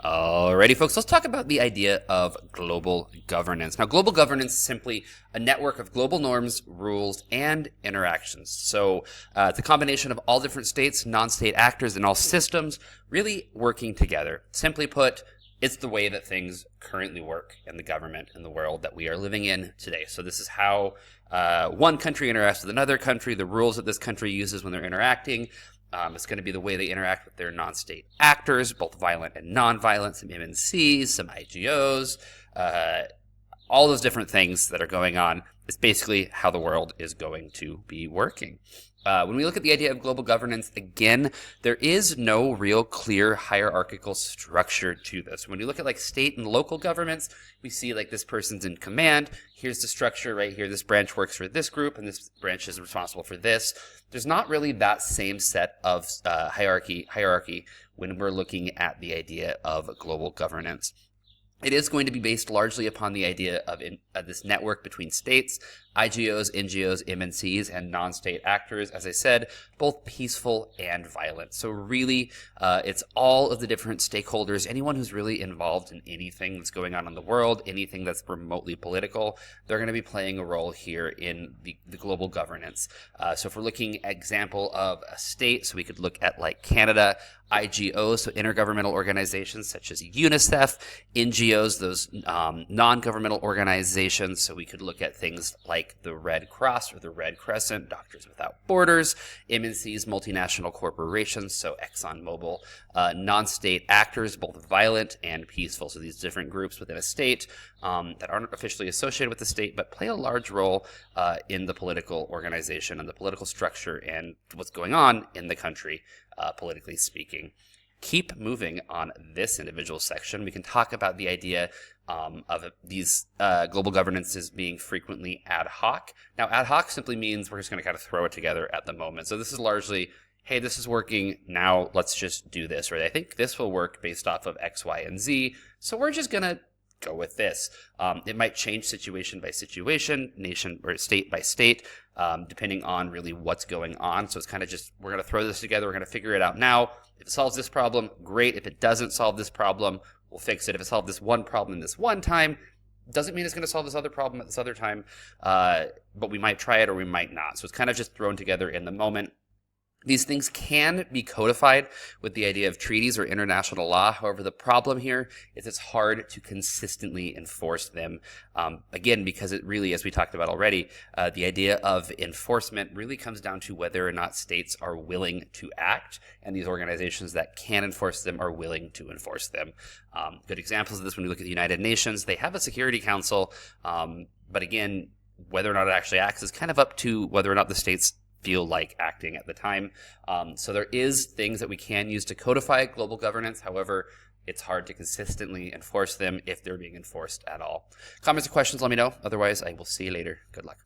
Alrighty, folks, let's talk about the idea of global governance. Now, global governance is simply a network of global norms, rules, and interactions. So it's a combination of all different states, non-state actors, and all systems really working together. Simply put, it's the way that things currently work in the government and the world that we are living in today. So this is how one country interacts with another country, the rules that this country uses when they're interacting. It's going to be the way they interact with their non-state actors, both violent and non-violent, some MNCs, some IGOs, all those different things that are going on. It's basically how the world is going to be working. When we look at the idea of global governance, again, there is no real clear hierarchical structure to this. When you look at like state and local governments, we see like this person's in command. Here's the structure right here. This branch works for this group, and this branch is responsible for this. There's not really that same set of hierarchy when we're looking at the idea of global governance. It is going to be based largely upon the idea of this network between states, IGOs, NGOs, MNCs, and non-state actors, as I said, both peaceful and violent. So really, it's all of the different stakeholders, anyone who's really involved in anything that's going on in the world, anything that's remotely political, they're going to be playing a role here in the global governance. So if we're looking at example of a state, so we could look at like Canada, IGOs, so intergovernmental organizations such as UNICEF, NGOs, those non-governmental organizations, so we could look at things like the Red Cross or the Red Crescent, Doctors Without Borders, MNCs, multinational corporations, so ExxonMobil, non-state actors, both violent and peaceful, so these different groups within a state that aren't officially associated with the state but play a large role in the political organization and the political structure and what's going on in the country, politically speaking. Keep moving on this individual section. We can talk about the idea of these global governances being frequently ad hoc. Now, ad hoc simply means we're just going to kind of throw it together at the moment. So this is largely, hey, this is working, now let's just do this, right? I think this will work based off of X, Y, and Z, so we're just going to go with this. It might change situation by situation, nation or state by state, depending on really what's going on. So it's kind of just, we're going to throw this together, we're going to figure it out now. If it solves this problem, great. If it doesn't solve this problem, we'll fix it. If it solved this one problem this one time, doesn't mean it's going to solve this other problem at this other time, but we might try it or we might not. So it's kind of just thrown together in the moment. These things can be codified with the idea of treaties or international law. However, the problem here is it's hard to consistently enforce them. Again, because it really, as we talked about already, the idea of enforcement really comes down to whether or not states are willing to act, and these organizations that can enforce them are willing to enforce them. Good examples of this when we look at the United Nations, they have a Security Council, but again, whether or not it actually acts is kind of up to whether or not the states feel like acting at the time. So there is things that we can use to codify global governance. However, it's hard to consistently enforce them if they're being enforced at all. Comments or questions, let me know. Otherwise, I will see you later. Good luck.